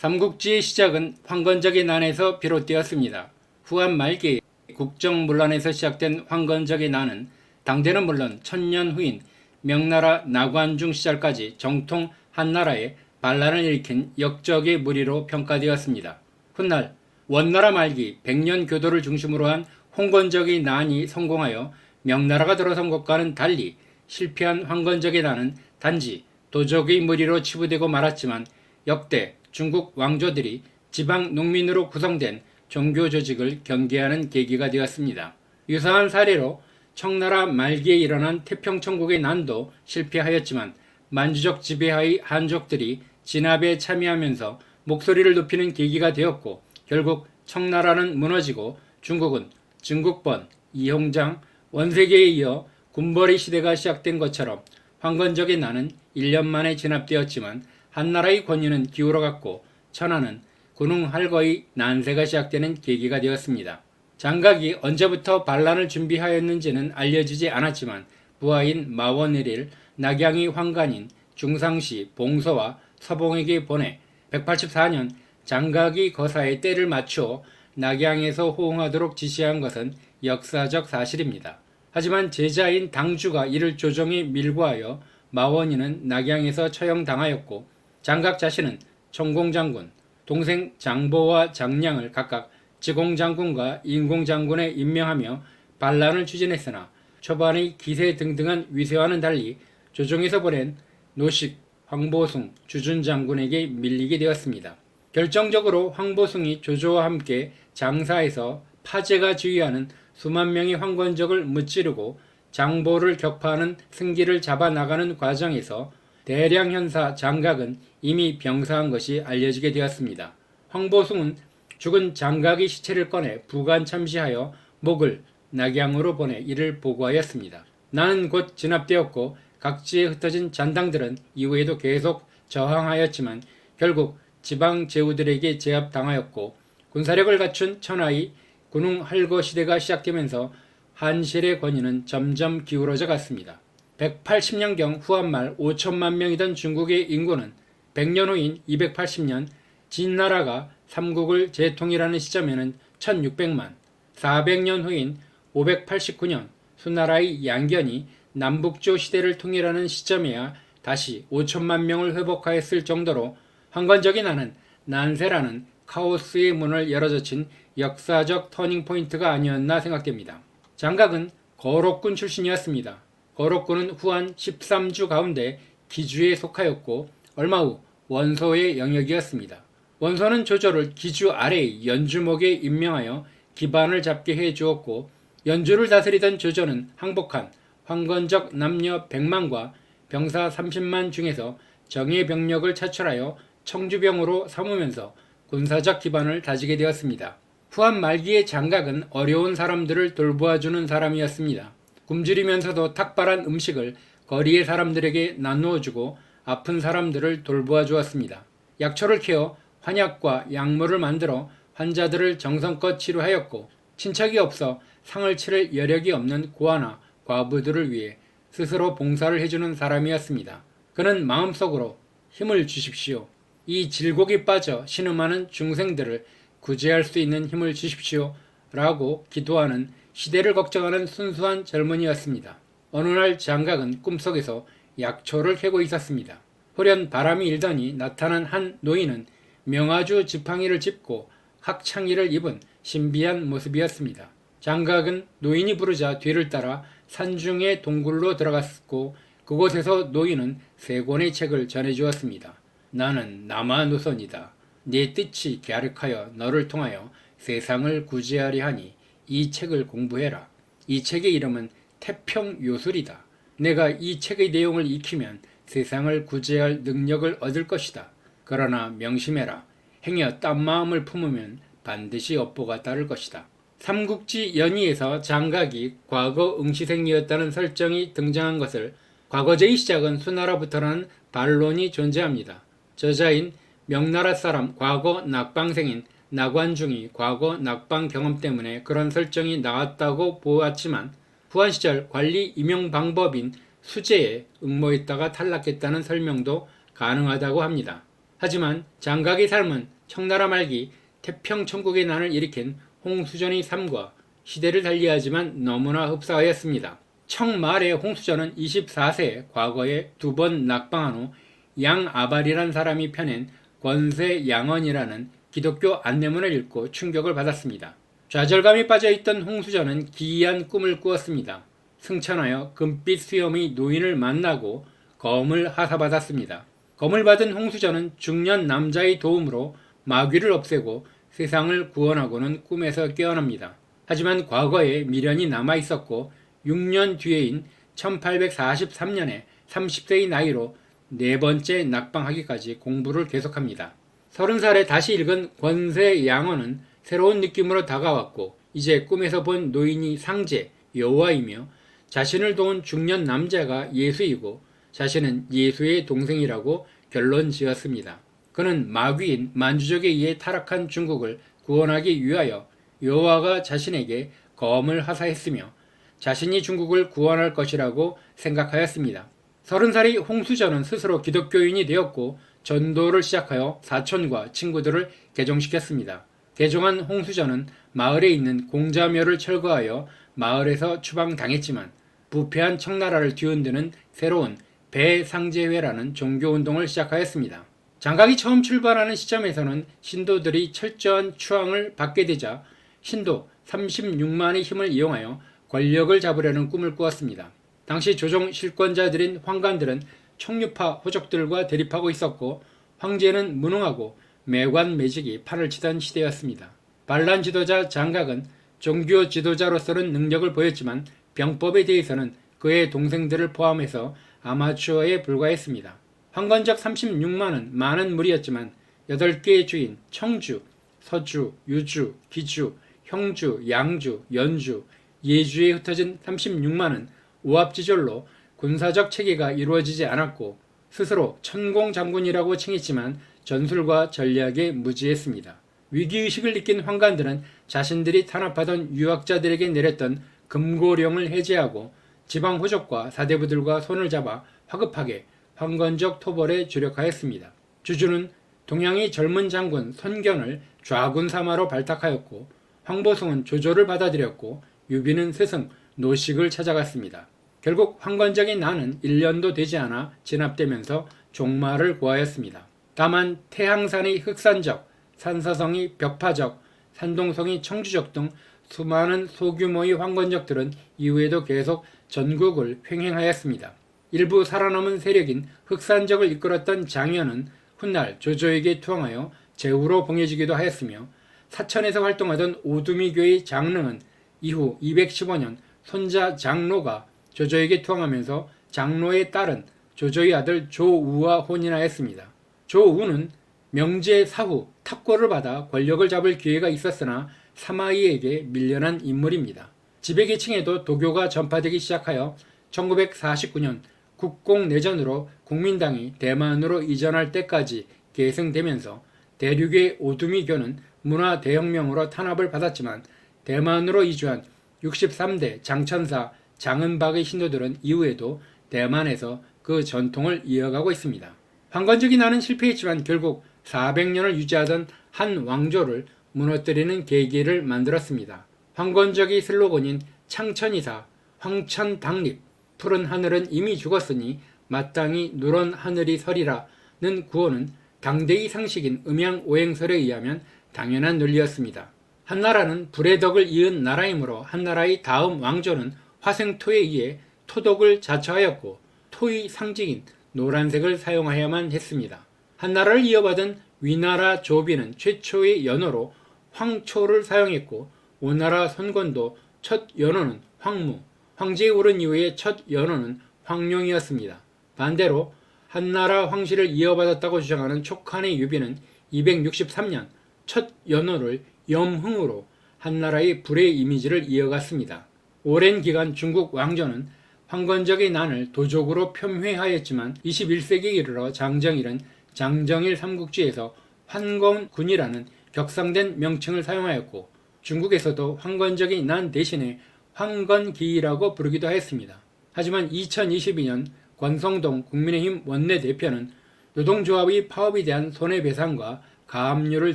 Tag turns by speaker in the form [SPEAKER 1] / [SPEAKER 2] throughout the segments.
[SPEAKER 1] 삼국지의 시작은 황건적의 난에서 비롯되었습니다. 후한 말기에 국정문란에서 시작된 황건적의 난은 당대는 물론 천년 후인 명나라 나관중 시절까지 정통 한나라에 반란을 일으킨 역적의 무리로 평가되었습니다. 훗날 원나라 말기 백년 교도를 중심으로 한 홍건적의 난이 성공하여 명나라가 들어선 것과는 달리 실패한 황건적의 난은 단지 도적의 무리로 치부되고 말았지만 역대 중국 왕조들이 지방 농민으로 구성된 종교 조직을 경계하는 계기가 되었습니다. 유사한 사례로 청나라 말기에 일어난 태평천국의 난도 실패하였지만 만주적 지배하의 한족들이 진압에 참여하면서 목소리를 높이는 계기가 되었고 결국 청나라는 무너지고 중국은 증국번, 이홍장, 원세계에 이어 군벌의 시대가 시작된 것처럼 황건적의 난은 1년 만에 진압되었지만 한나라의 권위는 기울어갔고 천하는 군웅할거의 난세가 시작되는 계기가 되었습니다. 장각이 언제부터 반란을 준비하였는지는 알려지지 않았지만 부하인 마원일일 낙양의 황간인 중상시 봉서와 서봉에게 보내 184년 장각이 거사에 때를 맞추어 낙양에서 호응하도록 지시한 것은 역사적 사실입니다. 하지만 제자인 당주가 이를 조정에 밀고하여 마원인은 낙양에서 처형당하였고 장각 자신은 청공장군, 동생 장보와 장량을 각각 지공장군과 인공장군에 임명하며 반란을 추진했으나 초반의 기세 등등한 위세와는 달리 조정에서 보낸 노식, 황보숭, 주준장군에게 밀리게 되었습니다. 결정적으로 황보숭이 조조와 함께 장사에서 파제가 지휘하는 수만 명의 황건적을 무찌르고 장보를 격파하는 승기를 잡아나가는 과정에서 대량 현사 장각은 이미 병사한 것이 알려지게 되었습니다. 황보숭은 죽은 장각의 시체를 꺼내 부관 참시하여 목을 낙양으로 보내 이를 보고하였습니다. 나는 곧 진압되었고 각지에 흩어진 잔당들은 이후에도 계속 저항하였지만 결국 지방 제후들에게 제압당하였고 군사력을 갖춘 천하의 군웅할거 시대가 시작되면서 한실의 권위는 점점 기울어져 갔습니다. 180년경 후한말 5천만 명이던 중국의 인구는 100년 후인 280년 진나라가 삼국을 재통일하는 시점에는 1600만, 400년 후인 589년 수나라의 양견이 남북조 시대를 통일하는 시점에야 다시 5천만 명을 회복하였을 정도로 황건적이 나는 난세라는 카오스의 문을 열어젖힌 역사적 터닝포인트가 아니었나 생각됩니다. 장각은 거록군 출신이었습니다. 거록군은 후한 13주 가운데 기주에 속하였고 얼마 후 원소의 영역이었습니다. 원소는 조조를 기주 아래의 연주목에 임명하여 기반을 잡게 해주었고 연주를 다스리던 조조는 항복한 황건적 남녀 100만과 병사 30만 중에서 정예 병력을 차출하여 청주병으로 삼으면서 군사적 기반을 다지게 되었습니다. 후한 말기의 장각은 어려운 사람들을 돌보아주는 사람이었습니다. 굶주리면서도 탁발한 음식을 거리의 사람들에게 나누어주고 아픈 사람들을 돌보아 주었습니다. 약초를 캐어 환약과 약물을 만들어 환자들을 정성껏 치료하였고 친척이 없어 상을 치를 여력이 없는 고아나 과부들을 위해 스스로 봉사를 해주는 사람이었습니다. 그는 마음속으로 힘을 주십시오. 이 질곡이 빠져 신음하는 중생들을 구제할 수 있는 힘을 주십시오. 라고 기도하는 시대를 걱정하는 순수한 젊은이였습니다. 어느 날 장각은 꿈속에서 약초를 캐고 있었습니다. 호련 바람이 일더니 나타난 한 노인은 명아주 지팡이를 짚고 학창기를 입은 신비한 모습이었습니다. 장각은 노인이 부르자 뒤를 따라 산중의 동굴로 들어갔고 그곳에서 노인은 3권의 책을 전해주었습니다. 나는 남아노선이다. 네 뜻이 갸륵하여 너를 통하여 세상을 구제하려 하니 이 책을 공부해라. 이 책의 이름은 태평요술이다. 내가 이 책의 내용을 익히면 세상을 구제할 능력을 얻을 것이다. 그러나 명심해라. 행여 딴 마음을 품으면 반드시 업보가 따를 것이다. 삼국지 연의에서 장각이 과거 응시생이었다는 설정이 등장한 것을 과거제의 시작은 수나라부터라는 반론이 존재합니다. 저자인 명나라 사람 과거 낙방생인 나관중이 과거 낙방 경험 때문에 그런 설정이 나왔다고 보았지만 후한 시절 관리 임용 방법인 수재에 응모했다가 탈락했다는 설명도 가능하다고 합니다. 하지만 장각이 삶은 청나라 말기 태평천국의 난을 일으킨 홍수전의 삶과 시대를 달리하지만 너무나 흡사하였습니다. 청말의 홍수전은 24세에 과거에 2번 낙방한 후 양아발이란 사람이 펴낸 권세양언이라는 기독교 안내문을 읽고 충격을 받았습니다. 좌절감이 빠져있던 홍수전은 기이한 꿈을 꾸었습니다. 승천하여 금빛 수염의 노인을 만나고 검을 하사받았습니다. 검을 받은 홍수전은 중년 남자의 도움으로 마귀를 없애고 세상을 구원하고는 꿈에서 깨어납니다. 하지만 과거에 미련이 남아있었고 6년 뒤에인 1843년에 30세의 나이로 4번째 낙방하기까지 공부를 계속합니다. 30살에 다시 읽은 권세양언은 새로운 느낌으로 다가왔고 이제 꿈에서 본 노인이 상제, 여호와이며 자신을 도운 중년 남자가 예수이고 자신은 예수의 동생이라고 결론 지었습니다. 그는 마귀인 만주족에 의해 타락한 중국을 구원하기 위하여 여호와가 자신에게 검을 하사했으며 자신이 중국을 구원할 것이라고 생각하였습니다. 30살의 홍수전은 스스로 기독교인이 되었고 전도를 시작하여 사촌과 친구들을 개종시켰습니다. 개종한 홍수전은 마을에 있는 공자묘를 철거하여 마을에서 추방당했지만 부패한 청나라를 뒤흔드는 새로운 배상제회라는 종교운동을 시작하였습니다. 장각이 처음 출발하는 시점에서는 신도들이 철저한 추앙을 받게 되자 신도 36만의 힘을 이용하여 권력을 잡으려는 꿈을 꾸었습니다. 당시 조정 실권자들인 황관들은 청류파 호족들과 대립하고 있었고 황제는 무능하고 매관매직이 판을 치던 시대였습니다. 반란 지도자 장각은 종교 지도자로서는 능력을 보였지만 병법에 대해서는 그의 동생들을 포함해서 아마추어에 불과했습니다. 황건적 36만은 많은 무리였지만 8개의 주인 청주, 서주, 유주, 기주, 형주, 양주, 연주, 예주에 흩어진 36만은 오합지졸로 군사적 체계가 이루어지지 않았고 스스로 천공장군이라고 칭했지만 전술과 전략에 무지했습니다. 위기의식을 느낀 황관들은 자신들이 탄압하던 유학자들에게 내렸던 금고령을 해제하고 지방 호족과 사대부들과 손을 잡아 화급하게 황건적 토벌에 주력하였습니다. 주주는 동양의 젊은 장군 손견을 좌군 사마로 발탁하였고 황보승은 조조를 받아들였고 유비는 스승 노식을 찾아갔습니다. 결국 황건적인 난은 1년도 되지 않아 진압되면서 종말을 구하였습니다. 다만 태항산의 흑산적, 산사성이 벽파적, 산동성이 청주적 등 수많은 소규모의 황건적들은 이후에도 계속 전국을 횡행하였습니다. 일부 살아남은 세력인 흑산적을 이끌었던 장현은 훗날 조조에게 투항하여 제후로 봉해지기도 하였으며 사천에서 활동하던 오두미교의 장릉은 이후 215년 손자 장로가 조조에게 투항하면서 장로의 딸은 조조의 아들 조우와 혼인하였습니다. 조우는 명제 사후 탑고를 받아 권력을 잡을 기회가 있었으나 사마이에게 밀려난 인물입니다. 지배계층에도 도교가 전파되기 시작하여 1949년 국공내전으로 국민당이 대만으로 이전할 때까지 계승되면서 대륙의 오두미교는 문화대혁명으로 탄압을 받았지만 대만으로 이주한 63대 장천사 장은박의 신도들은 이후에도 대만에서 그 전통을 이어가고 있습니다. 황건적이 난은 실패했지만 결국 400년을 유지하던 한 왕조를 무너뜨리는 계기를 만들었습니다. 황건적의 슬로건인 창천이사, 황천당립, 푸른 하늘은 이미 죽었으니 마땅히 누런 하늘이 서리라는 구호는 당대의 상식인 음양오행설에 의하면 당연한 논리였습니다. 한나라는 불의 덕을 이은 나라이므로 한나라의 다음 왕조는 화생토에 의해 토독을 자처하였고 토의 상징인 노란색을 사용하여야만 했습니다. 한나라를 이어받은 위나라 조비는 최초의 연호로 황초를 사용했고 오나라 선건도 첫 연호는 황무, 황제에 오른 이후의 첫 연호는 황룡이었습니다. 반대로 한나라 황실을 이어받았다고 주장하는 촉한의 유비는 263년 첫 연호를 염흥으로 한나라의 불의 이미지를 이어갔습니다. 오랜 기간 중국 왕조는 황건적의 난을 도적으로 폄훼하였지만 21세기에 이르러 장정일은 장정일 삼국지에서 환건군이라는 격상된 명칭을 사용하였고 중국에서도 황건적의 난 대신에 황건기라고 부르기도 하였습니다. 하지만 2022년 권성동 국민의힘 원내대표는 노동조합의 파업에 대한 손해배상과 가압류를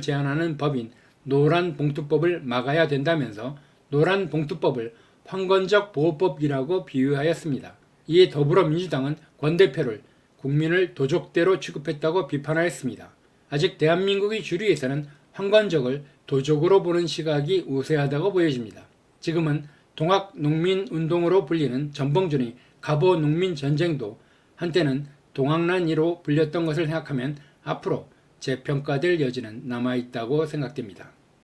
[SPEAKER 1] 제한하는 법인 노란봉투법을 막아야 된다면서 노란봉투법을 황건적 보호법이라고 비유하였습니다. 이에 더불어민주당은 권 대표를 국민을 도적대로 취급했다고 비판하였습니다. 아직 대한민국의 주류에서는 황건적을 도적으로 보는 시각이 우세하다고 보여집니다. 지금은 동학농민운동으로 불리는 전봉준의 갑오농민전쟁도 한때는 동학난이로 불렸던 것을 생각하면 앞으로 재평가될 여지는 남아있다고 생각됩니다.